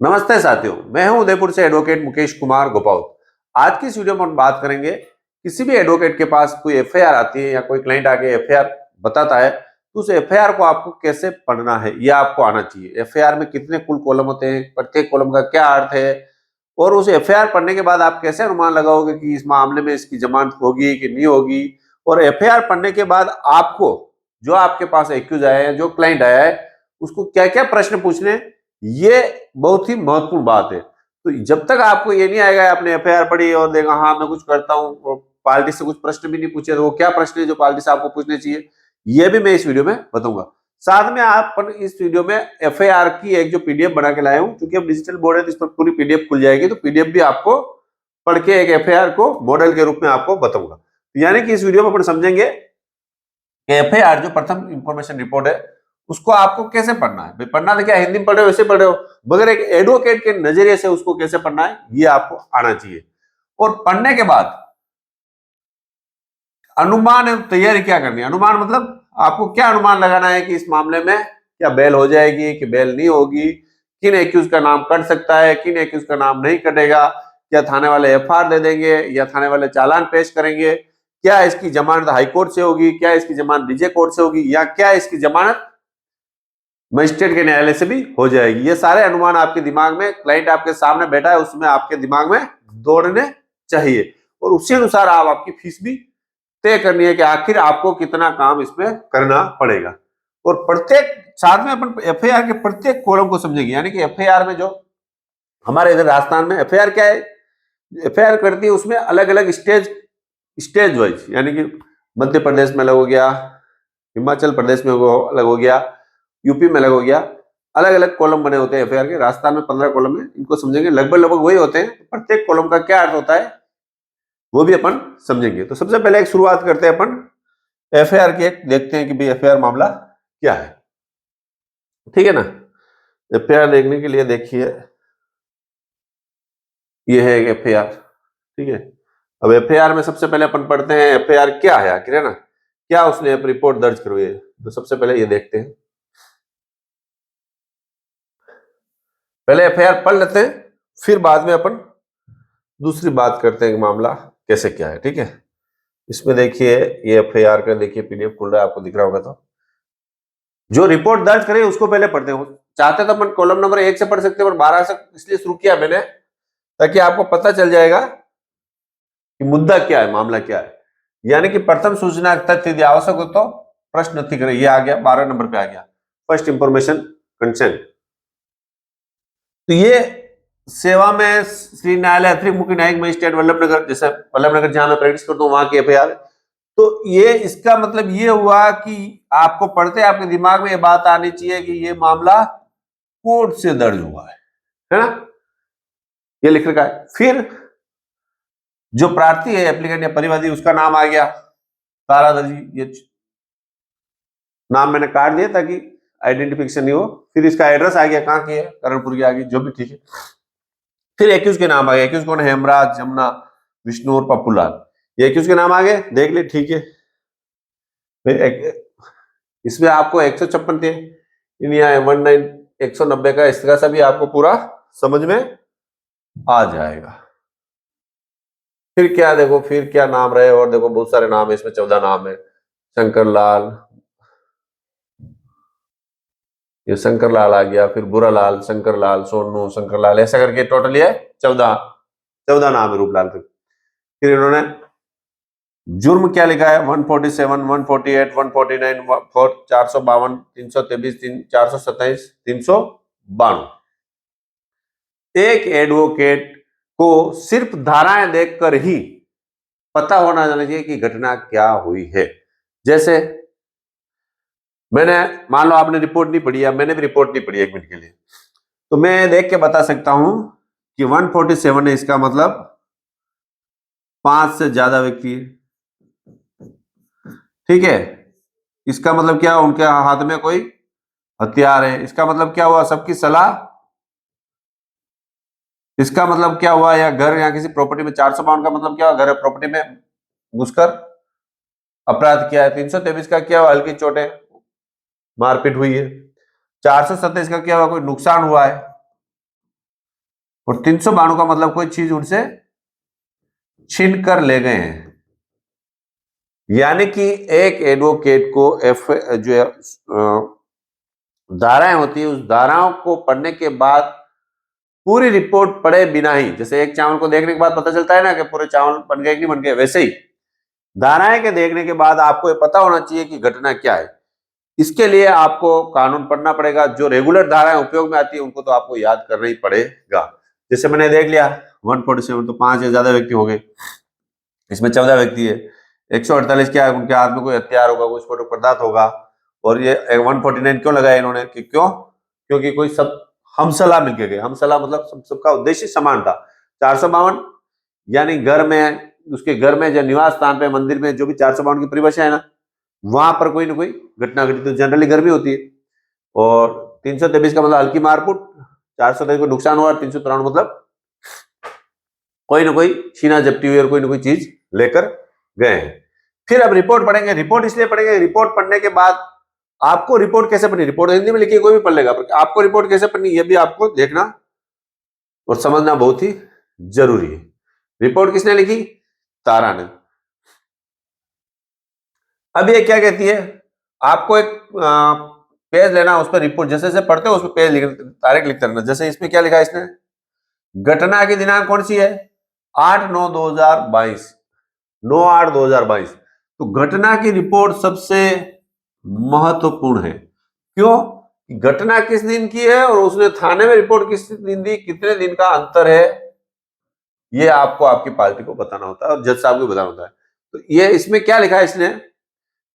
नमस्ते साथियों, मैं हूं उदयपुर से एडवोकेट मुकेश कुमार गोपाउत। आज की इस वीडियो में हम बात करेंगे, किसी भी एडवोकेट के पास कोई एफआईआर आती है या कोई क्लाइंट आके एफआईआर बताता है, तो उस एफआईआर को आपको कैसे पढ़ना है, यह आपको आना चाहिए। एफआईआर में कितने कुल कॉलम होते हैं, प्रत्येक कॉलम का क्या अर्थ है, और उस एफआईआर पढ़ने के बाद आप कैसे अनुमान लगाओगे कि इस मामले में इसकी जमानत होगी कि नहीं होगी। और एफआईआर पढ़ने के बाद आपको, जो आपके पास एक्यूज आया है, जो क्लाइंट आया है, उसको क्या क्या प्रश्न पूछने, ये बहुत ही महत्वपूर्ण बात है। तो जब तक आपको ये नहीं आएगा, आपने एफआईआर पढ़ी और देखा हाँ मैं कुछ करता हूँ, पार्टी से कुछ प्रश्न भी नहीं पूछे, तो वो क्या प्रश्न है जो पार्टी से आपको पूछने चाहिए, ये भी मैं इस वीडियो में बताऊंगा। साथ में आप इस वीडियो में एफआईआर की एक जो पीडीएफ बना के लाया हूँ, क्योंकि अब डिजिटल बोर्ड है तो इस पर पूरी पीडीएफ खुल जाएगी, तो पीडीएफ भी आपको पढ़ के एक एफआईआर को मॉडल के रूप में आपको बताऊंगा। यानी कि इस वीडियो में अपन समझेंगे कि एफआईआर जो प्रथम इंफॉर्मेशन रिपोर्ट है, उसको आपको कैसे पढ़ना है। भाई पढ़ना तो क्या, हिंदी में पढ़ रहे हो वैसे पढ़ रहे हो, मगर एक एडवोकेट के नजरिए से उसको कैसे पढ़ना है, ये आपको आना चाहिए। और पढ़ने के बाद अनुमान एवं तैयारी क्या करनी है। अनुमान मतलब आपको क्या अनुमान लगाना है कि इस मामले में क्या बेल हो जाएगी कि बेल नहीं होगी, किन एक्यूज का नाम कट सकता है, किन एक्यूज का नाम नहीं कटेगा, क्या थाने वाले एफआईआर दे देंगे या थाने वाले चालान पेश करेंगे, क्या इसकी जमानत हाई कोर्ट से होगी, क्या इसकी जमानत डीजे कोर्ट से होगी, या क्या इसकी जमानत मजिस्ट्रेट के न्यायालय से भी हो जाएगी। ये सारे अनुमान आपके दिमाग में, क्लाइंट आपके सामने बैठा है उसमें आपके दिमाग में दौड़ने चाहिए, और उसी अनुसार आप आपकी फीस भी तय करनी है कि आखिर आपको कितना काम इसमें करना पड़ेगा। और प्रत्येक, साथ में अपन एफआईआर के प्रत्येक कॉलम को समझेंगे। यानी कि एफआईआर में जो हमारे इधर राजस्थान में एफआईआर क्या है, एफआईआर करती है उसमें अलग अलग स्टेज वाइज, यानी कि मध्य प्रदेश में अलग हो गया, हिमाचल प्रदेश में अलग हो गया, यूपी में अलग हो गया, अलग अलग कॉलम बने होते हैं एफआईआर के। राजस्थान में 15 कॉलम है, इनको समझेंगे, लगभग लगभग वही होते हैं। प्रत्येक कॉलम का क्या अर्थ होता है वो भी अपन समझेंगे। तो सबसे पहले एक शुरुआत करते हैं अपन एफआईआर की, एक देखते हैं कि भाई एफआईआर मामला क्या है। ठीक है ना। एफआईआर देखने के लिए देखिए, ये है एक एफआईआर। ठीक है। अब एफआईआर में सबसे पहले अपन पढ़ते हैं एफआईआर क्या है आखिर, है ना, क्या उसने रिपोर्ट दर्ज करवाई है। तो सबसे पहले ये देखते हैं, पहले एफआईआर पढ़ लेते हैं, फिर बाद में अपन दूसरी बात करते हैं कि मामला कैसे क्या है। ठीक है। इसमें देखिए, ये एफआईआर का देखिए पीडीएफ खुल रहा है, आपको दिख रहा होगा। तो जो रिपोर्ट दर्ज करे उसको पहले पढ़ते हैं। चाहते तो अपन कॉलम नंबर 1 से पढ़ सकते हैं, पर 12 से इसलिए शुरू किया मैंने, ताकि आपको पता चल जाएगा कि मुद्दा क्या है, मामला क्या है। यानी कि प्रथम सूचना तथ्य यदि आवश्यक हो तो प्रश्न नथी करे, ये आ गया 12 नंबर पे आ गया, फर्स्ट इंफॉर्मेशन कंसेंट। तो ये सेवा में श्री न्यायालय अतिरिक्त मुख्य न्यायिक मजिस्ट्रेट वल्लभनगर, जैसे वल्लभनगर जहां मैं प्रैक्टिस करता हूँ वहां की एफआईआर। तो ये इसका मतलब ये हुआ कि आपको पढ़ते आपके दिमाग में ये बात आनी चाहिए कि ये मामला कोर्ट से दर्ज हुआ है ना, ये लिख रखा है। फिर जो प्रार्थी है, एप्लीकेंट या परिवादी, उसका नाम आ गया, तारा दर्जी, ये नाम मैंने काट दिया ताकि आइडेंटिफिकेशन नहीं हो। फिर इसका एड्रेस आ गया, कहाँ की है, करणपुर की आ गई, जो भी ठीक है। फिर एक्यूज के नाम आ गए, एक्यूज कौन है, हेमराज, जमुना, विष्णु और पप्पूलाल, ये एक्यूज के नाम आ गए, देख ले। ठीक है। इसमें आपको 156 थे, 190 का, इस तरह से भी आपको पूरा समझ में आ जाएगा। फिर क्या देखो, फिर क्या नाम रहे, और देखो बहुत सारे नाम है इसमें, 14 नाम है। शंकर लाल, ये शंकर लाल आ गया, फिर बुरा लाल, शंकर लाल, सोनू, शंकर लाल, ऐसा करके टोटल ये 14 नाम है रूपलाल के। फिर इन्होंने जुर्म क्या लिखा है, 147, 148, 149, 452, 323, 427, 392। एक एडवोकेट को सिर्फ धाराएं देखकर ही पता होना जाना चाहिए कि घटना क्या हुई है। जैसे मैंने, मान लो आपने रिपोर्ट नहीं पढ़ी, या मैंने भी रिपोर्ट नहीं पढ़ी 1 मिनट के लिए, तो मैं देख के बता सकता हूं कि 147 है, इसका मतलब 5 से ज्यादा व्यक्ति है। ठीक है। इसका मतलब क्या, उनके हाथ में कोई हथियार है। इसका मतलब क्या हुआ, सबकी सलाह। इसका मतलब क्या हुआ, या घर या किसी प्रॉपर्टी में, 452 का मतलब क्या हुआ, घर प्रॉपर्टी में घुसकर अपराध किया है। 323 का क्या हुआ, हल्की चोटें, मारपीट हुई है। 427 का क्या हुआ, कोई नुकसान हुआ है। और 392 का मतलब कोई चीज उनसे छीन कर ले गए हैं। यानी कि एक एडवोकेट को जो है धाराएं होती है, उस धाराओं को पढ़ने के बाद पूरी रिपोर्ट पढ़े बिना ही, जैसे एक चावल को देखने के बाद पता चलता है ना कि पूरे चावल बन गए कि नहीं बन गए, वैसे ही धाराएं के देखने के बाद आपको ये पता होना चाहिए कि घटना क्या है। इसके लिए आपको कानून पढ़ना पड़ेगा। जो रेगुलर धाराएं उपयोग में आती है उनको तो आपको याद करना ही पड़ेगा। जैसे मैंने देख लिया 147 तो 5 या ज्यादा व्यक्ति हो गए, इसमें 14 व्यक्ति है। 148 क्या है, उनके हाथ में कोई हथियार होगा, कुछ स्फोटक पदार्थ होगा। और ये 149 क्यों लगाया इन्होंने कि क्यों, क्योंकि कोई सब हमसला मिलके गए। हमसला मतलब सबका उद्देश्य समान था। 452 यानी घर में, उसके घर में, जो निवास स्थान पे, मंदिर में, जो भी 452 की परिभाषा है ना, वहां पर कोई ना कोई घटना घटी, तो जनरली घर में होती है। और 323 का मतलब हल्की मारपीट, 423 को नुकसान हुआ, 393 मतलब कोई ना कोई छीना झपटी हुई और कोई ना कोई चीज लेकर गए हैं। फिर अब रिपोर्ट पढ़ेंगे। रिपोर्ट इसलिए पढ़ेंगे, रिपोर्ट पढ़ने के बाद आपको रिपोर्ट कैसे पढ़नी, रिपोर्ट हिंदी में लिखी कोई भी पढ़ लेगा, पर आपको रिपोर्ट कैसे पढ़नी ये भी आपको देखना और समझना बहुत ही जरूरी है। रिपोर्ट किसने लिखी? तारा ने। अब ये क्या कहती है, आपको एक पेज लेना, उस पर रिपोर्ट जैसे जैसे पढ़ते हो उस पर पेज लिख, तारीख लिखते रहना। जैसे इसमें क्या लिखा है इसने, घटना की दिनांक कौन सी है, 8/9/2022, 9/8/2022। तो घटना की रिपोर्ट सबसे महत्वपूर्ण है। क्यों? घटना किस दिन की है और उसने थाने में रिपोर्ट किस दिन दी, कितने दिन का अंतर है, ये आपको आपकी पार्टी को बताना होता है और जज साहब को बताना होता है। तो ये इसमें क्या लिखा है इसने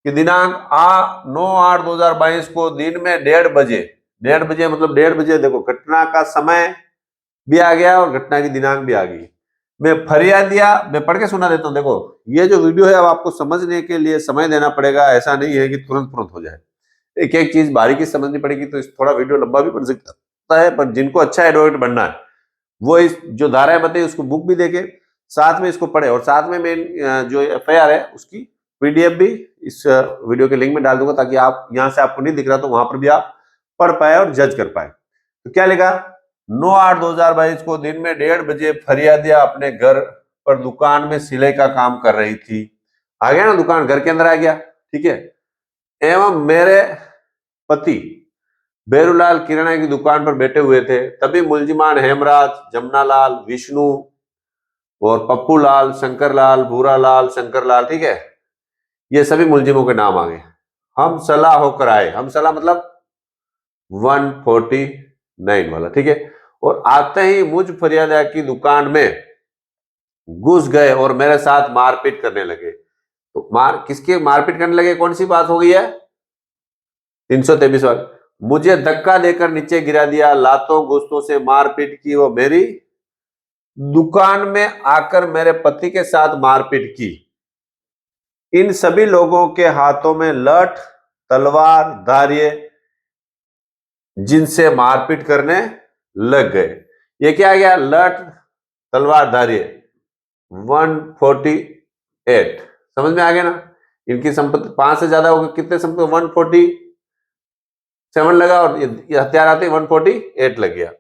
कि दिनांक 9/8/2022 को दिन में 1:30 बजे, 1:30 बजे मतलब 1:30 बजे, देखो घटना का समय भी आ गया और घटना की दिनांक भी आ गई। मैं फरियाद दिया, मैं पढ़ के सुना देता हूँ। देखो ये जो वीडियो है अब आपको समझने के लिए समय देना पड़ेगा, ऐसा नहीं है कि तुरंत तुरंत हो जाए। एक एक चीज बारीकी समझनी पड़ेगी, तो थोड़ा वीडियो लंबा भी बन सकता है, पर जिनको अच्छा एडवोकेट बनना है वो इस जो धाराएं बताई उसको बुक भी देके साथ में इसको पढ़े, और साथ में मेन जो FIR है उसकी PDF भी इस वीडियो के लिंक में डाल दूंगा, ताकि आप यहाँ से आपको नहीं दिख रहा तो वहां पर भी आप पढ़ पाए और जज कर पाए। तो क्या लिखा, 9/8/2022 को दिन में 1:30 बजे फरियादिया अपने घर पर दुकान में सिलाई का काम कर रही थी। आ गया ना, दुकान घर के अंदर आ गया, ठीक है। एवं मेरे पति बेरूलाल किराना की दुकान पर बैठे हुए थे। तभी मुलजिमान हेमराज, जमनालाल, विष्णु और पप्पू लाल, शंकर लाल, भूरा लाल, शंकर लाल, ठीक है, ये सभी मुलजिमों के नाम आ गए। हम सलाह होकर आए, हम सलाह मतलब 149 वाला, ठीक है। और आते ही मुझ फरियादा की दुकान में घुस गए और मेरे साथ मारपीट करने लगे। तो किसके मारपीट करने लगे, कौन सी बात हो गई है, 323 वाली। मुझे धक्का देकर नीचे गिरा दिया, लातों गुस्तों से मारपीट की, वो मेरी दुकान में आकर मेरे पति के साथ मारपीट की। इन सभी लोगों के हाथों में लठ, तलवार, धारिये, जिनसे मारपीट करने लग गए। ये क्या आ गया, लठ, तलवार, धारिये, 148, समझ में आ गया ना। इनकी संपत्ति 5 से ज्यादा होगी, कितने संपत्ति, 147 लगा और ये हथियार आते 148 लग गया।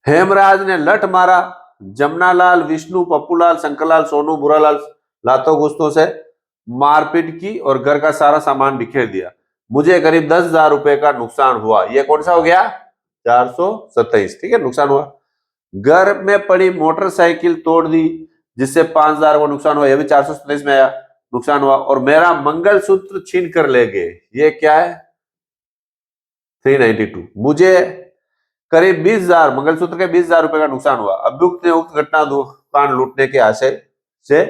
हेमराज ने लठ मारा, जमनालाल, विष्णु, पप्पूलाल, शंकरलाल, सोनू, बुरालाल लातों गुस्तों से मारपीट की और घर का सारा सामान बिखेर दिया। मुझे करीब 10,000 रुपए का नुकसान हुआ। ये कौन सा हो गया, 427, ठीक है, नुकसान हुआ। घर में पड़ी मोटरसाइकिल तोड़ दी, जिससे 5,000 को नुकसान हुआ, यह भी 427 में आया, नुकसान हुआ। और मेरा मंगलसूत्र छीन कर ले गए, ये क्या है, 392। मुझे करीब 20,000, मंगलसूत्र के 20,000 रुपए का नुकसान हुआ। अभियुक्त ने उक्त घटना दुकान लूटने के आशय से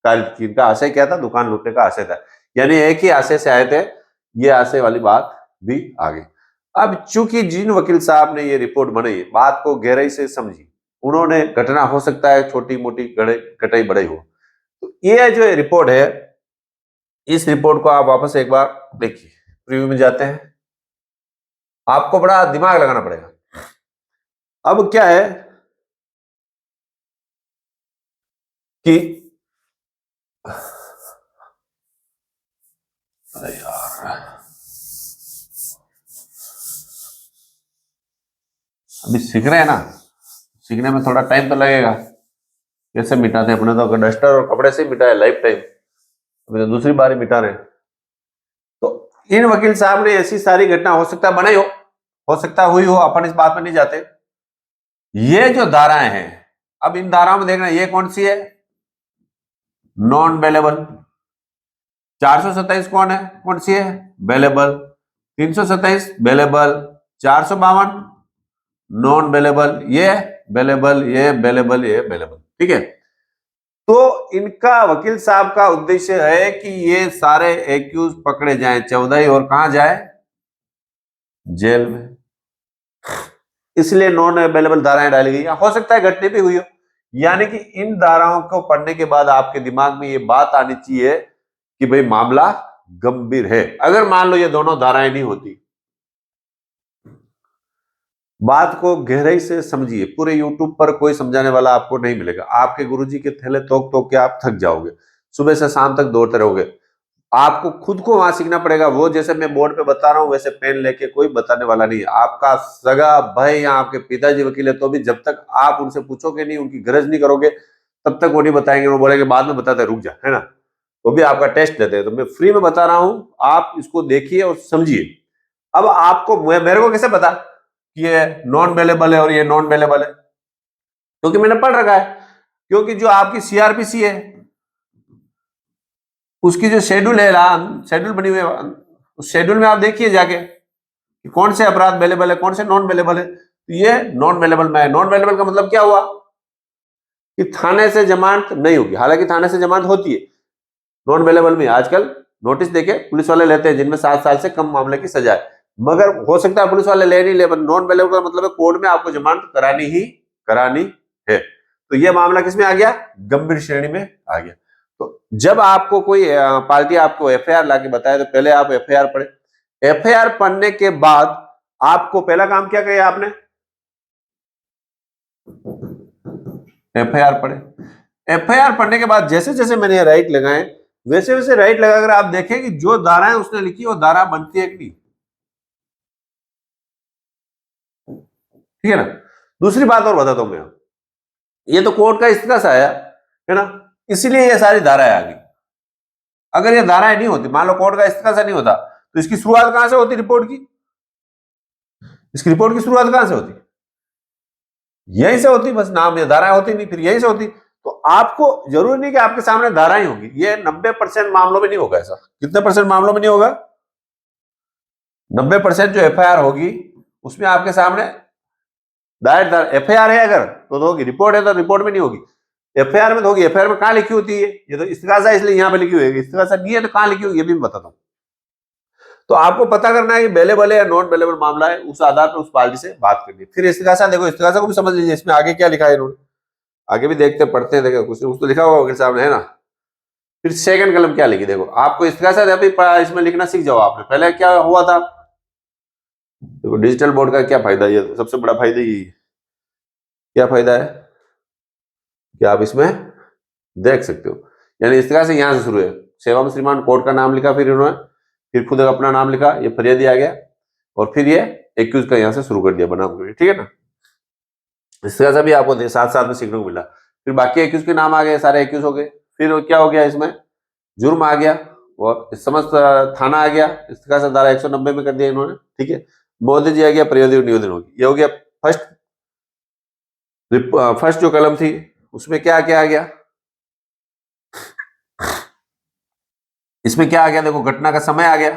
कारित की। इनका आशय क्या था, दुकान लूटने का आशय था, यानी एक ही आशय से आए थे, ये आशय वाली बात भी आ गई। अब चूंकि जिन वकील साहब ने ये रिपोर्ट बनाई, बात को गहराई से समझी, उन्होंने, घटना हो सकता है छोटी मोटी घटाई बढ़ाई हो, तो ये जो रिपोर्ट है, इस रिपोर्ट को आप वापस एक बार देखिए, प्रीव्यू में जाते हैं, आपको बड़ा दिमाग लगाना पड़ेगा। अब क्या है कि अरे यार, अभी सीख रहे हैं ना, सीखने में थोड़ा टाइम तो लगेगा। कैसे मिटाते हैं, अपने तो डस्टर और कपड़े से ही मिटाए लाइफ टाइम, अभी तो दूसरी बार ही मिटा रहे हैं। तो इन वकील साहब ने ऐसी सारी घटना, हो सकता है बनाई हो सकता है हुई हो, अपन इस बात में नहीं जाते। ये जो धाराएं हैं, अब इन धाराओं में देखना, ये कौन सी है, नॉन बेलेबल। 427 कौन सी है, बेलेबल। 327 बेलेबल। 452 नॉन बेलेबल, ये बेलेबल, ये बेलेबल, ये बेलेबल, ठीक है। तो इनका वकील साहब का उद्देश्य है कि ये सारे एक्यूज पकड़े जाएं 14 ही, और कहां जाए, जेल में। इसलिए नॉन अवेलेबल धाराएं डाली गई। हो सकता है घटने भी हुई हो, यानी कि इन धाराओं को पढ़ने के बाद आपके दिमाग में ये बात आनी चाहिए कि भाई मामला गंभीर है। अगर मान लो ये दोनों धाराएं नहीं होती, बात को गहराई से समझिए, पूरे यूट्यूब पर कोई समझाने वाला आपको नहीं मिलेगा। आपके गुरुजी के थैले तोक तोक के आप थक जाओगे, सुबह से शाम तक दौड़ते रहोगे। आपको खुद को वहां सीखना पड़ेगा। वो जैसे मैं बोर्ड पे बता रहा हूं वैसे पेन लेके कोई बताने वाला नहीं है। आपका सगा भाई या आपके पिताजी वकील है तो भी जब तक आप उनसे पूछोगे नहीं, उनकी गरज नहीं करोगे, तब तक वो नहीं बताएंगे। वो बोलेंगे बाद में बताते, रुक जा, है ना। वो भी आपका टेस्ट लेते हैं। तो मैं फ्री में बता रहा हूं, आप इसको देखिए और समझिए। अब आपको, मेरे को कैसे पता कि ये नॉन बेलेबल है और ये नॉन बेलेबल है? क्योंकि मैंने पढ़ रखा है। क्योंकि जो आपकी सीआरपीसी है, उसकी जो शेड्यूल है, शेड्यूल बनी हुई है, उस शेड्यूल में आप देखिए जाके कि कौन से अपराध अवेलेबल है, कौन से नॉन अवेलेबल है। तो ये नॉन अवेलेबल में है। नॉन अवेलेबल का मतलब क्या हुआ कि थाने से जमानत नहीं होगी। हालांकि थाने से जमानत होती है नॉन अवेलेबल में। आजकल नोटिस देके पुलिस वाले लेते हैं जिनमें 7 साल से कम मामले की सजा है। मगर हो सकता है पुलिस वाले ले नहीं ले, नॉन अवेलेबल का मतलब है कोर्ट में आपको जमानत करानी है। तो यह मामला किसमें आ गया, गंभीर श्रेणी में आ गया। तो जब आपको कोई पार्टी आपको एफआईआर लाके बताए तो पहले आप एफआईआर पढ़े। एफआईआर पढ़ने के बाद आपको पहला काम क्या किया आपने, एफआईआर पढ़े। एफआईआर पढ़ने के बाद जैसे जैसे मैंने राइट लगाए वैसे वैसे राइट लगाकर आप देखें कि जो धाराएं उसने लिखी वो धारा बनती है कि नहीं, ठीक है ना। दूसरी बात और बताता हूं मैं, ये तो कोर्ट का इस्तीफा आया है ना, इसीलिए ये सारी धाराएं आ गई। अगर ये धाराएं नहीं होती, मान लो कोर्ट का इस्तीफा नहीं होता, तो इसकी शुरुआत कहां से होती, रिपोर्ट की? इसकी रिपोर्ट की शुरुआत कहां से होती, यहीं से होती। बस नाम, ये धाराएं होती नहीं, फिर यहीं से होती। तो आपको जरूरी नहीं कि आपके सामने धाराएं होंगी। ये 90% मामलों में नहीं होगा ऐसा। कितने परसेंट मामलों में नहीं होगा? 90% जो एफआईआर होगी उसमें आपके सामने दायर एफआईआर है अगर तो होगी, रिपोर्ट है तो रिपोर्ट में नहीं होगी, एफआईआर में तो होगी। एफआईआर में कहां लिखी होती है? ये तो इस्तिगासा इसलिए यहां पे लिखी हुई है। इस्तिगासा नहीं है तो कहां लिखी हुई, ये भी मैं बताता हूं। तो आपको पता करना है कि बेलेबल है या नॉन बेलेबल मामला है, उस आधार पर उस पार्टी से बात करनी है। फिर इस्तिगासा देखो, इस्तिगासा को भी समझ लीजिए, इसमें आगे क्या लिखा है इन्होंने, आगे भी देखते पढ़ते हैं, देखो कुछ तो लिखा होगा वकील साहब ने, है ना। फिर सेकंड कलम क्या लिखी, देखो आपको इस्तिगासा अभी इसमें लिखना सीख जाओ आपने। पहले क्या हुआ था, देखो डिजिटल बोर्ड का क्या फायदा, ये सबसे बड़ा फायदा यही है। क्या फायदा है कि आप इसमें देख सकते हो। यानी इस्तिगासा यहां से शुरू है, सेवा में श्रीमान कोर्ट का नाम लिखा, फिर इन्होंने फिर खुद अपना नाम लिखा, ये फरियादी आ गया, और फिर ये एक्यूज का यहां से शुरू कर दिया बनाम, ठीक है ना। इस्तिगासा भी आपको साथ साथ में सीखने को मिला। फिर बाकी एक्यूज के नाम आ गए, सारे एक्यूज हो गए। फिर क्या हो गया, इसमें जुर्म आ गया और समस्त थाना आ गया। इस्तिगासा धारा 190 में कर दिया इन्होंने, ठीक है। मोदी जी आ गया, प्रयोजन निवेदन हो गया, ये हो गया फर्स्ट। फर्स्ट जो कलम थी उसमें क्या क्या आ गया, इसमें क्या आ गया, देखो घटना का समय आ गया,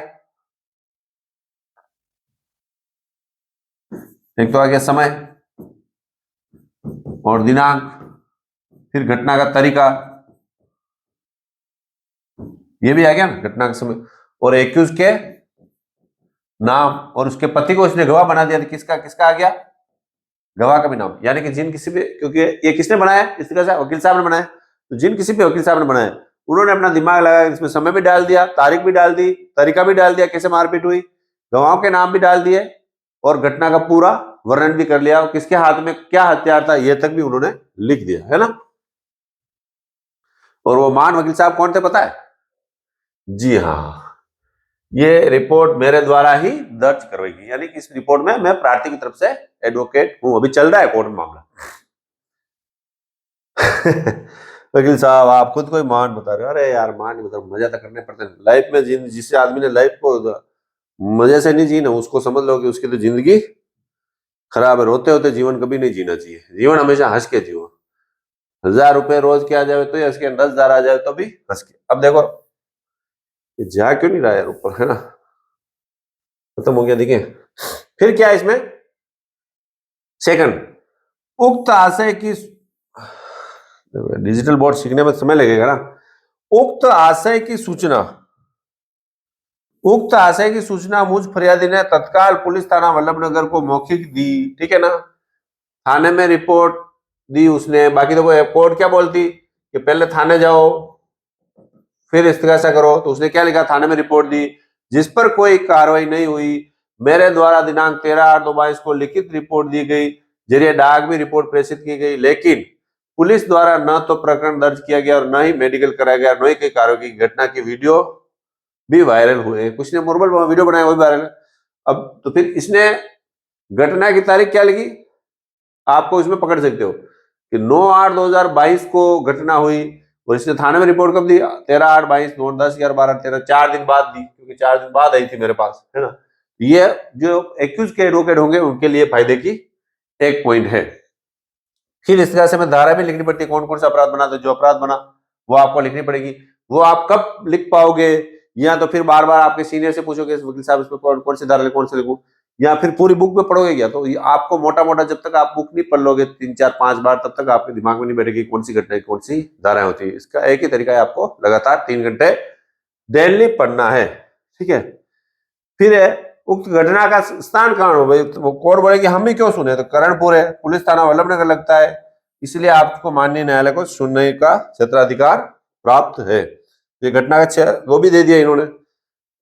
एक तो आ गया समय और दिनांक, फिर घटना का तरीका, ये भी आ गया ना, घटना का समय, और एक्यूज के नाम, और उसके पति को इसने गवाह बना दिया। किसका किसका आ गया, गवाह का भी नाम। यानी कि जिन किसी भी, क्योंकि ये किसने बनाया, इस तरह से वकील साहब ने बनाया, तो जिन किसी भी वकील साहब ने बनाया उन्होंने अपना दिमाग लगाया, इसमें समय भी डाल दिया, तारीख भी डाल दी, तरीका भी डाल दिया, कैसे मारपीट हुई, गवाहों के नाम भी डाल दिए, और घटना का पूरा वर्णन भी कर लिया, किसके हाथ में क्या हथियार था ये तक भी उन्होंने लिख दिया, है ना। और वो मान वकील साहब कौन थे पता है? जी हाँ, ये रिपोर्ट मेरे द्वारा ही दर्ज करवाएगी, यानी कि इस रिपोर्ट में मैं प्रार्थी की तरफ से एडवोकेट हूं। अभी चल रहा है कोर्ट में मामला। वकील साहब आप खुद कोई मान बता रहे हो। अरे यार मान नहीं बता, मजा तो करने पड़ते हैं लाइफ में। जिस आदमी ने लाइफ को मजे से नहीं जीना, उसको समझ लो कि उसकी तो जिंदगी खराब है। रोते होते जीवन कभी नहीं जीना चाहिए। जीवन हमेशा हंस के जियो। 1000 रुपए रोज के आ जाए तो हंस के, 10,000 आ जाए तो भी हंस के। अब देखो ये जा क्यों नहीं रहा यार ऊपर, है ना, खत्म हो गया। देखिए फिर क्या है इसमें, सेकंड, उक्त आशय की, डिजिटल बोर्ड सीखने में समय लगेगा ना। उक्त आशय की सूचना, उक्त आशय की सूचना मुझ फरियादी ने तत्काल पुलिस थाना वल्लभनगर को मौखिक दी, ठीक है ना। थाने में रिपोर्ट दी उसने। बाकी तो कोर्ट क्या बोलती कि पहले थाने जाओ फिर इस्तीगासा करो, तो उसने क्या लिखा, थाने में रिपोर्ट दी जिस पर कोई कार्रवाई नहीं हुई। मेरे द्वारा दिनांक 13/8/22 को लिखित रिपोर्ट दी गई, जरिए डाक भी रिपोर्ट प्रेषित की गई, लेकिन पुलिस द्वारा न तो प्रकरण दर्ज किया गया और न ही मेडिकल कराया गया, न ही कोई कार्रवाई की। घटना की वीडियो भी वायरल हुए, कुछ ने नॉर्मल वीडियो बनाया वो भी वायरल है। अब तो फिर इसने घटना की तारीख क्या लिखी, आपको इसमें पकड़ सकते हो कि 9/8/2022 को घटना हुई, और इसने थाने में रिपोर्ट कब दी, 13/8/22, 9, 10, 11, 12, 13, 4 दिन बाद दी, क्योंकि 4 दिन बाद आई थी मेरे पास, है ना। ये जो एक्यूज के एडवोकेट होंगे उनके लिए फायदे की एक पॉइंट है। फिर इस तरह से हमें धारा भी लिखनी पड़ती है, कौन कौन सा अपराध बना, तो जो अपराध बना वो आपको लिखनी पड़ेगी। वो आप कब लिख पाओगे, या तो फिर बार बार आपके सीनियर से पूछोगे वकील साहब इसमें कौन सी धारा कौन से लिखूं, या फिर पूरी बुक में पढ़ोगे क्या। तो आपको मोटा मोटा जब तक आप बुक नहीं पढ़ लोगे 3, 4, 5 बार, तब तक आपके दिमाग में नहीं बैठेगी कौन सी घटना कौन सी धाराएं होती है। इसका एक ही तरीका है, आपको लगातार 3 घंटे डेली पढ़ना है, ठीक है। फिर है उक्त घटना का स्थान कहाँ हो भाई, तो वो कोर्ट बोले कि हम ही क्यों सुने, तो करणपुर है, पुलिस थाना वल्लभनगर लगता है, इसलिए आपको माननीय न्यायालय को सुनने का क्षेत्राधिकार प्राप्त है। ये घटना का वो भी दे दिया इन्होंने।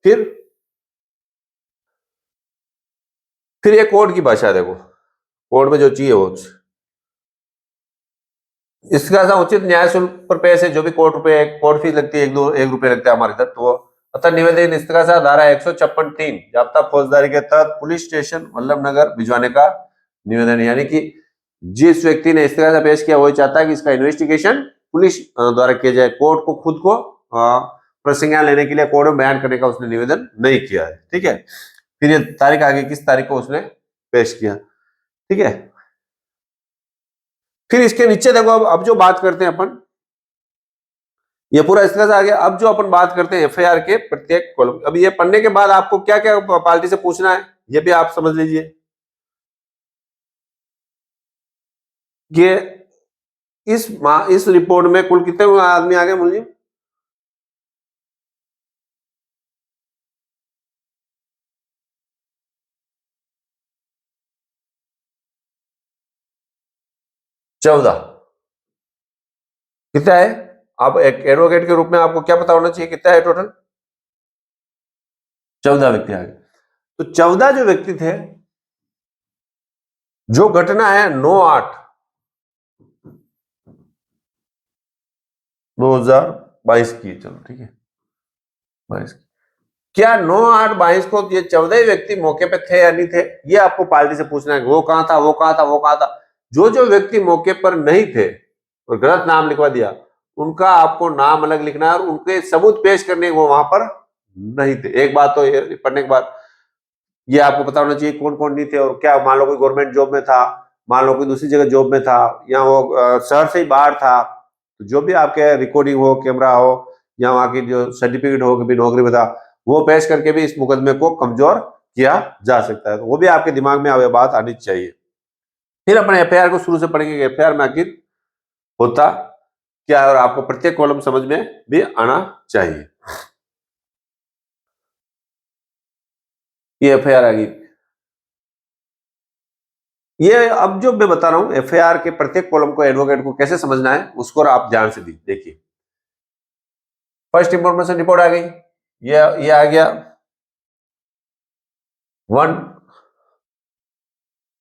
फिर ये कोर्ट की भाषा देखो, कोर्ट में जो चाहिए वो, इसका ऐसा उचित न्याय शुल्क पर पैसे जो भी कोर्ट फीस लगती है, 1 रुपए लगता है हमारे इधर, तो अतः निवेदन इस्तिगासा धारा 156(3) जाब्ता फौजदारी के तहत पुलिस स्टेशन वल्लभनगर भिजवाने का निवेदन। यानी कि जिस व्यक्ति ने इस्तिगासा पेश किया वही चाहता है कि इसका इन्वेस्टिगेशन पुलिस द्वारा किया जाए। कोर्ट को खुद को प्रसंज्ञान लेने के लिए कोर्ट में बयान करने का उसने निवेदन नहीं किया है, ठीक है। फिर ये तारीख आगे किस तारीख को उसने पेश किया, ठीक है। फिर इसके नीचे देखो, अब जो बात करते हैं अपन, ये पूरा इस तरह से आ गया। अब जो अपन बात करते हैं एफआईआर के प्रत्येक कॉलम, अब ये पढ़ने के बाद आपको क्या क्या पार्टी से पूछना है ये भी आप समझ लीजिए। ये इस रिपोर्ट में कुल कितने आदमी आ गए मुलजिम, 14। कितना है, आप एक एडवोकेट के रूप में आपको क्या पता होना चाहिए कितना है टोटल, 14 व्यक्ति आ गए। तो 14 जो व्यक्ति थे, जो घटना है 9/8/2022 की, चलो ठीक है 22, क्या 9/8/22 को ये 14 व्यक्ति मौके पे थे या नहीं थे, ये आपको पार्टी से पूछना है। वो कहां था, वो कहां था, वो कहां था। जो व्यक्ति मौके पर नहीं थे और गलत नाम लिखवा दिया, उनका आपको नाम अलग लिखना है और उनके सबूत पेश करने वो वहां पर नहीं थे। एक बात तो ये पढ़ने के बाद ये आपको पता होना चाहिए कौन कौन नहीं थे। और क्या मान लो कोई गवर्नमेंट जॉब में था, मान लो कोई दूसरी जगह जॉब में था, या वो शहर से ही बाहर था, तो जो भी आपके रिकॉर्डिंग हो, कैमरा हो, या वहां की जो सर्टिफिकेट हो कि भी नौकरी में था, वो पेश करके भी इस मुकदमे को कमजोर किया जा सकता है। तो वो भी आपके दिमाग में अब बात आनी चाहिए। फिर अपने एफआईआर को शुरू से पढ़ेंगे, एफआईआर में आखिर होता क्या है, और आपको प्रत्येक कॉलम समझ में भी आना चाहिए। ये एफआईआर आ गई। ये अब जो मैं बता रहा हूं एफआईआर के प्रत्येक कॉलम को एडवोकेट को कैसे समझना है उसको आप ध्यान से देखिए। फर्स्ट इंफॉर्मेशन रिपोर्ट आ गई, ये आ गया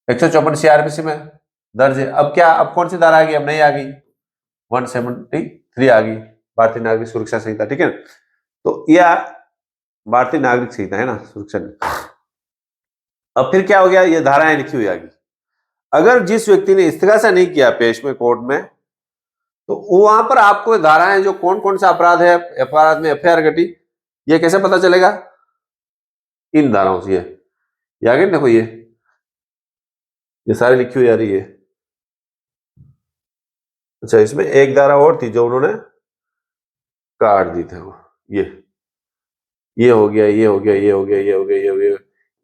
154 सीआरपीसी में दर्ज है। अब क्या, अब कौन सी धारा आ गई, अब नहीं आ गई, 173 आ गई, भारतीय नागरिक सुरक्षा संहिता, ठीक है। तो यह भारतीय नागरिक संहिता है ना, सुरक्षा नीति। अब फिर क्या हो गया, ये धाराएं लिखी हुई आगे। अगर जिस व्यक्ति ने इस्तेगासा नहीं किया पेश में कोर्ट में, तो वहां पर आपको धाराएं जो कौन कौन सा अपराध है, अपराध में एफआईआर घटी, ये कैसे पता चलेगा, इन धाराओं से। ये आगे देखो, ये सारी लिखी हुई आ रही है। अच्छा, इसमें एक धारा और थी जो उन्होंने काट दी थे, वो ये हो गया, ये हो गया, ये हो गया, ये हो गया, ये हो गया।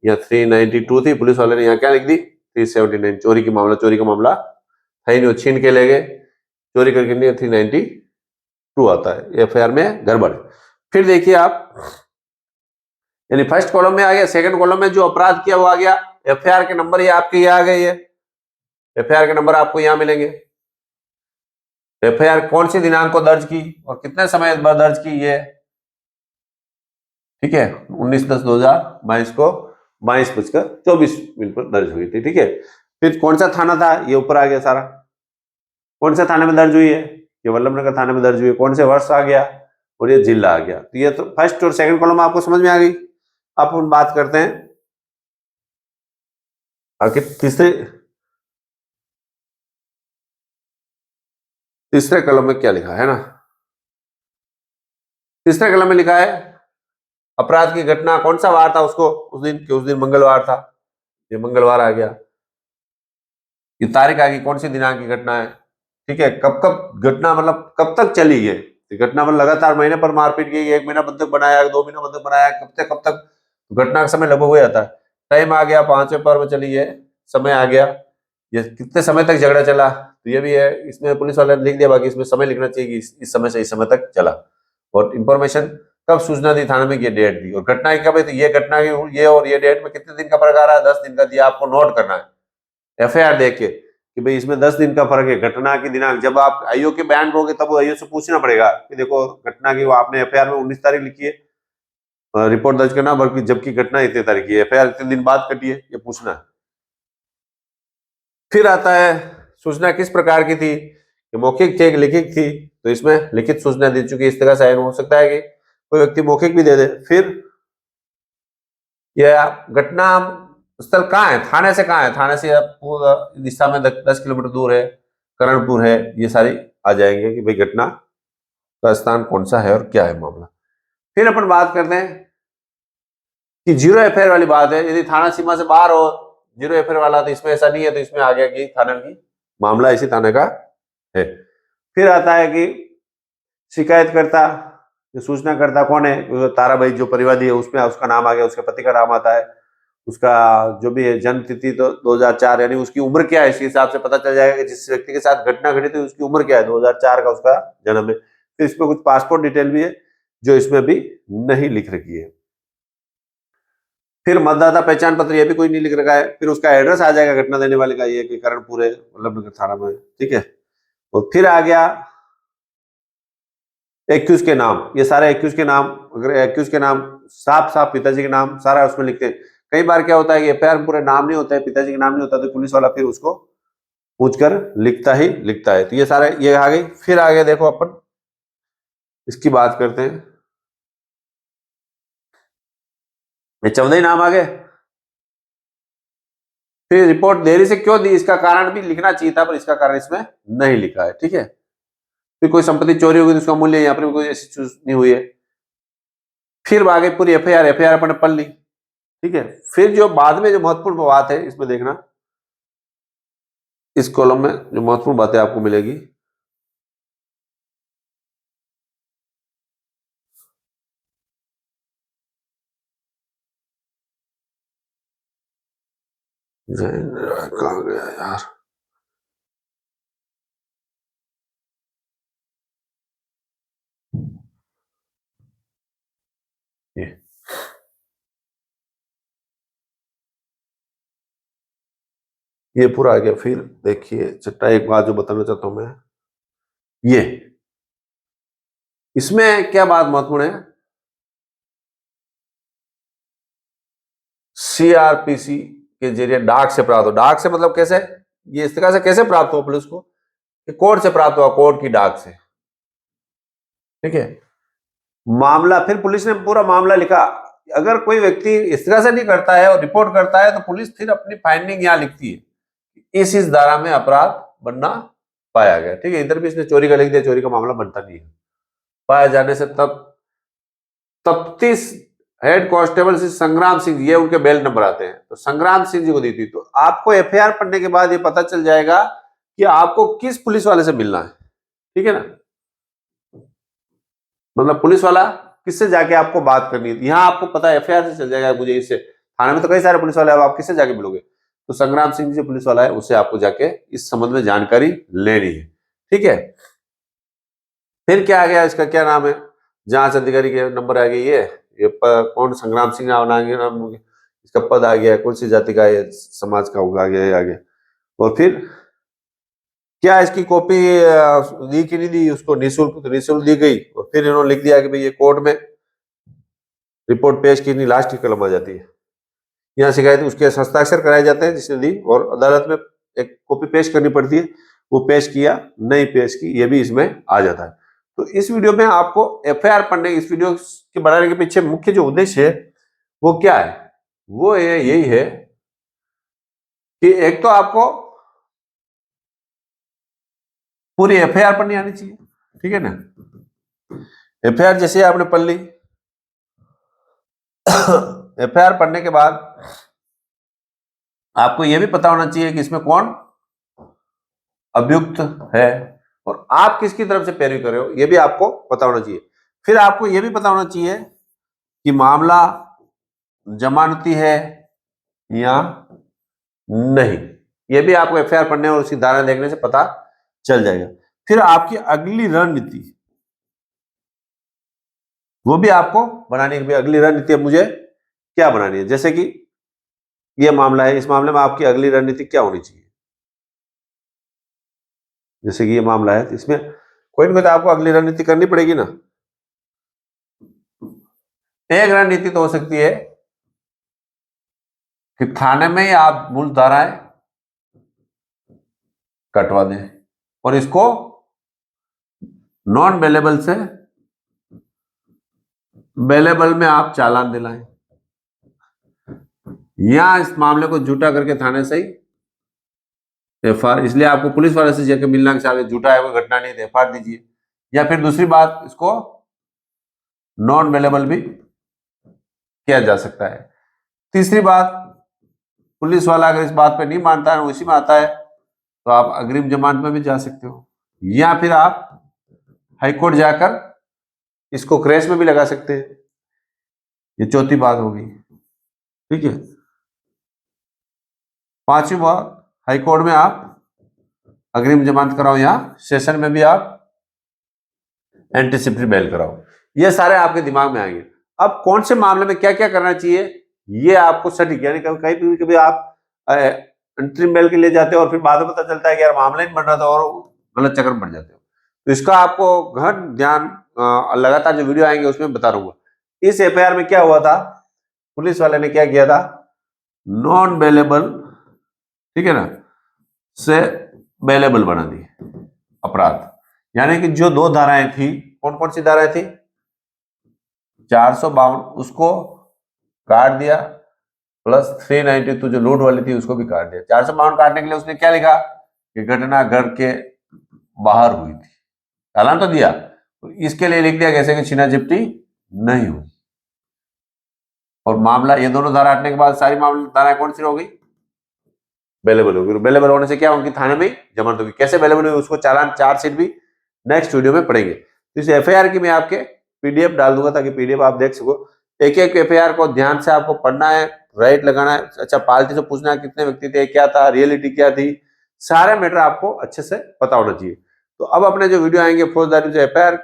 यहाँ 392 थी, पुलिस वाले ने यहाँ क्या लिख दी, 379, चोरी का मामला था ही नहीं, वो छीन के ले गए, चोरी करके नहीं, 392 आता है एफआईआर में गड़बड़। फिर देखिए आप, यानी फर्स्ट कॉलम में आ गया, सेकंड कॉलम में जो अपराध किया वो आ गया, एफआईआर के नंबर ये आपके यहाँ आ गए, एफआईआर के नंबर आपको यहाँ मिलेंगे। एफआईआर कौन सी दिनांक को दर्ज की और कितने समय बाद दर्ज की, ये ठीक है, 19/10/2022 को 22:24 पर दर्ज हुई थी, ठीक है। फिर कौन सा थाना था, ये ऊपर आ गया सारा, कौन से थाने में दर्ज हुई है, ये वल्लभनगर थाने में दर्ज हुई है, कौन से वर्ष आ गया, और ये जिला आ गया। तो ये तो फर्स्ट और सेकंड कॉलम आपको समझ में आ गई। अब हम बात करते हैं आगे तीसरे कॉलम में क्या लिखा है ना। तीसरे कॉलम में लिखा है अपराध की घटना, कौन सा वार था उसको, उस दिन मंगलवार था, ये मंगलवार आ गया। ये तारीख आ गई, कौन सी दिनांक की घटना है, ठीक है। कब कब घटना, मतलब कब तक चली है घटना, मतलब लगातार महीने पर मारपीट की, 1 महीना बंधक बनाया, 2 महीना बंधक बनाया, कब तक घटना का समय लगभग हो जाता है। टाइम आ गया, 5वें पर्व चली है, समय आ गया, ये कितने समय तक झगड़ा चला, तो ये भी है, इसमें पुलिस वाले ने लिख दिया, बाकी इसमें समय लिखना चाहिए कि इस समय से इस समय तक चला, और इंफॉर्मेशन कब सूचना दी थाने में, ये डेट दी, और घटना की कब है, तो ये घटना की ये और ये डेट में कितने दिन का फर्क आ रहा है, 10 दिन का दिया, आपको नोट करना है एफआईआर देख के कि भाई इसमें 10 दिन का फर्क है। घटना की दिनांक जब आप आईओ के बयान करोगे तब आईओ से पूछना पड़ेगा कि देखो घटना की, वो आपने एफआईआर में 19 तारीख लिखी है, रिपोर्ट दर्ज करना, बल्कि जबकि घटना इतने तारीख की है, एफआईआर इतने दिन बाद कटी है, ये पूछना है। फिर आता है सूचना किस प्रकार की थी, कि मौखिक थी कि लिखित थी, तो इसमें लिखित सूचना दे चुकी है, इस तरह से हो सकता है कि कोई व्यक्ति मौखिक भी दे दे। फिर यह घटना स्थल कहाँ है, थाने से कहाँ है, थाने से आपको दिशा में 10 किलोमीटर दूर है, करणपुर है, ये सारी आ जाएंगे कि भाई घटना का स्थान कौन सा है और क्या है मामला। फिर अपन बात करते हैं कि जीरो एफआईआर वाली बात है, यदि थाना सीमा से बाहर हो जीरो एफआईआर वाला, तो इसमें ऐसा नहीं है, तो इसमें आ गया कि थाना की मामला इसी थाने का है। फिर आता है कि शिकायतकर्ता, जो सूचना करता कौन है, ताराबाई जो परिवादी है, उसमें उसका नाम आ गया, उसके पति का नाम आता है, उसका जो भी है जन्म तिथि तो 2004, यानी उसकी उम्र क्या है, इसी हिसाब से पता चल जाएगा कि जिस व्यक्ति के साथ घटना घटी थी उसकी उम्र क्या है, 2004 का उसका जन्म है। फिर इसमें कुछ पासपोर्ट डिटेल भी है जो इसमें भी नहीं लिख रखी है। फिर मतदाता पहचान पत्र, ये भी कोई नहीं लिख रखा है। फिर उसका एड्रेस आ जाएगा घटना देने वाले का, ये कि करणपुर है, वल्लभनगर थाना में, ठीक है। और फिर आ गया एक्यूज के नाम, ये सारे एक्यूज के नाम, अगर एक्यूज के नाम साफ साफ पिताजी के नाम सारा उसमें लिखते हैं। कई बार क्या होता है कि एफआईआर में पूरे नाम नहीं होता है, पिताजी के नाम नहीं होता, तो पुलिस वाला फिर उसको पूछकर लिखता ही लिखता है। तो ये सारे ये आ गई। फिर आगे देखो अपन इसकी बात करते हैं, ये 14 ही नाम आ गए। फिर रिपोर्ट देरी से क्यों दी, इसका कारण भी लिखना चाहिए था, पर इसका कारण इसमें नहीं लिखा है, ठीक है। फिर कोई संपत्ति चोरी होगी तो उसका मूल्य यहाँ पर कोई ऐसी चीज नहीं हुई है। फिर आगे पूरी एफआईआर अपन ने पढ़ ली, ठीक है। फिर जो बाद में जो महत्वपूर्ण बात है इसमें देखना, इस कॉलम में जो महत्वपूर्ण बातें आपको मिलेगी, कहाँ गया यार, ये पूरा आ गया। फिर देखिए चट्टा, एक बात जो बताना चाहता हूं मैं, ये इसमें क्या बात महत्वपूर्ण है, सीआरपीसी के जरिए डाक से प्राप्त हो। डाक से मतलब कैसे, ये इस तरह से कैसे प्राप्त हो पुलिस को, कोर्ट से प्राप्त हुआ, कोर्ट की डाक से, ठीक है। मामला, फिर पुलिस ने पूरा मामला लिखा, अगर कोई व्यक्ति इस तरह से नहीं करता है और रिपोर्ट करता है तो पुलिस फिर अपनी फाइंडिंग यहाँ लिखती है इस धारा में अपराध बनना पाया गया, ठीक है। इधर भी इसने चोरी का लिख दिया, चोरी का मामला बनता नहीं है। पाया जाने से तब तफ्तीश हेड कांस्टेबल श्री संग्राम सिंह, ये उनके बेल नंबर आते हैं, तो संग्राम सिंह जी को दी थी। तो आपको एफआईआर पढ़ने के बाद ये पता चल जाएगा कि आपको किस पुलिस वाले से मिलना है, ठीक है ना। मतलब पुलिस वाला किससे जाके आपको बात करनी है, यहाँ आपको पता है एफआईआर से चल जाएगा मुझे इससे। थाने में तो कई सारे पुलिस वाले, आप किससे जाके मिलोगे, तो संग्राम सिंह जी पुलिस वाला है, उससे आपको जाके इस संबंध में जानकारी लेनी है, ठीक है। फिर क्या आ गया, इसका क्या नाम है, जांच अधिकारी के नंबर आ गई, ये कौन, संग्राम सिंह नाम, इसका पद आ गया, कौन सी जाति का है, समाज का होगा, आ गया। और फिर क्या इसकी कॉपी दी कि नहीं दी उसको निःशुल्क, तो निःशुल्क दी गई। और फिर इन्होंने लिख दिया कि भाई ये कोर्ट में रिपोर्ट पेश की नहीं, लास्ट की कलम आ जाती है, यहाँ शिकायत उसके हस्ताक्षर कराए जाते हैं जिसने दी, और अदालत में एक कॉपी पेश करनी पड़ती है, वो पेश किया नहीं पेश की, ये भी इसमें आ जाता है। तो इस वीडियो में आपको एफआईआर पढ़ने, इस वीडियो के बनाने के पीछे मुख्य जो उद्देश्य है वो क्या है, वो यही है कि एक तो आपको पूरी एफआईआर पढ़नी आनी चाहिए, ठीक है ना। एफआईआर जैसे आपने पढ़ ली, एफआईआर पढ़ने के बाद आपको यह भी पता होना चाहिए कि इसमें कौन अभियुक्त है और आप किसकी तरफ से पैरवी कर रहे हो, यह भी आपको पता होना चाहिए। फिर आपको यह भी पता होना चाहिए कि मामला जमानती है या नहीं, यह भी आपको एफआईआर पढ़ने और उसकी धारा देखने से पता चल जाएगा। फिर आपकी अगली रणनीति, वो भी आपको बनानी है, अगली रणनीति अब मुझे क्या बनानी है। जैसे कि यह मामला है, इस मामले में आपकी अगली रणनीति क्या होनी चाहिए। जैसे कि ये मामला है, इसमें कोई ना कोई तो आपको अगली रणनीति करनी पड़ेगी ना। एक रणनीति तो हो सकती है कि थाने में ही आप मूल धाराएं कटवा दें और इसको नॉन बेलेबल से बेलेबल में आप चालान दिलाएं, या इस मामले को झूठा करके थाने से ही एफआईआर, इसलिए आपको पुलिस वाले से जाकर मिलना चाहिए, झूठा है कोई घटना नहीं, एफआईआर दीजिए। या फिर दूसरी बात, इसको नॉन बेलेबल भी किया जा सकता है। तीसरी बात, पुलिस वाला अगर इस बात पे नहीं मानता है, उसी में आता है, तो आप अग्रिम जमानत में भी जा सकते हो, या फिर आप हाईकोर्ट जाकर इसको क्रेश में भी लगा सकते हैं। ये चौथी बात होगी, ठीक है। पांचवी बात, हाईकोर्ट में आप अग्रिम जमानत कराओ या सेशन में भी आप एंटीसिपेटरी बेल कराओ, ये सारे आपके दिमाग में आएंगे। अब कौन से मामले में क्या क्या करना चाहिए, ये आपको सटीक, यानी कभी कभी आप अंतरिम बेल के लिए जाते हो और फिर बाद में पता चलता है कि यार मामला नहीं बन रहा था और गलत चक्कर में पड़ जाते हो। तो इसका आपको गहन ध्यान लगातार जो वीडियो आएंगे उसमें बता रहूंगा। इस एफआईआर में क्या हुआ था, पुलिस वाले ने क्या किया था, नॉन बेलेबल, ठीक है ना, से बेलेबल बना दी अपराध। यानी कि जो दो धाराएं थी, कौन कौन सी धाराएं थी, 452 उसको काट दिया, प्लस 392 जो लूट वाली थी उसको भी काट दिया। 452 काटने के लिए उसने क्या लिखा कि घटना घर के बाहर हुई थी, चालान तो दिया, तो इसके लिए लिख दिया कैसे कि छीना झपटी नहीं हुई। और मामला, ये दोनों धारा हटने के बाद सारी मामले धाराएं कौन सी हो गई, बेलेबल होगी। बेलेबल होने से क्या उनकी थाने में जमानत होगी। कैसे बेलेबल हुई उसको चालान चार्जशीट भी नेक्स्ट वीडियो में पढ़ेंगे। तो इस एफआईआर की मैं आपके पीडीएफ डाल दूंगा ताकि पीडीएफ आप देख सको। एक एक एफआईआर को ध्यान से आपको पढ़ना है, राइट लगाना है। अच्छा, पार्टी से पूछना है कितने व्यक्ति थे, क्या था, रियलिटी क्या थी, सारे मैटर आपको अच्छे से पता होना चाहिए। तो अब अपने जो वीडियो आएंगे फौजदारी जो एफआईआर,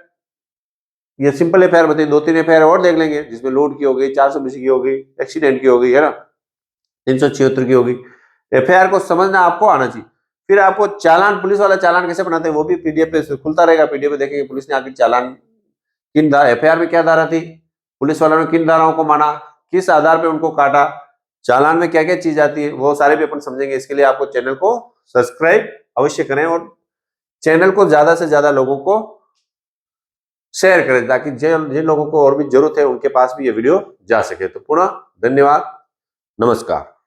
ये सिंपल एफआईआर बताइए, 2-3 एफआईआर और देख लेंगे जिसमें लूट की हो गई, 420 की हो गई, एक्सीडेंट की हो गई, है ना, 376 की हो गई। एफआईआर को समझना आपको आना चाहिए। फिर आपको चालान, पुलिस वाला चालान कैसे बनाते हैं वो भी पीडीएफ पे खुलता रहेगा, पीडीएफ पे देखेंगे पुलिस ने आखिर चालान किन धारा, एफआईआर में क्या धारा थी, पुलिस वालों ने किन धाराओं को माना, किस आधार पे उनको काटा, चालान में क्या क्या चीज आती है, वो सारे भी अपन समझेंगे। इसके लिए आपको चैनल को सब्सक्राइब अवश्य करें और चैनल को ज्यादा से ज्यादा लोगों को शेयर करें ताकि जिन जिन लोगों को और भी जरूरत है उनके पास भी ये वीडियो जा सके। तो पुनः धन्यवाद, नमस्कार।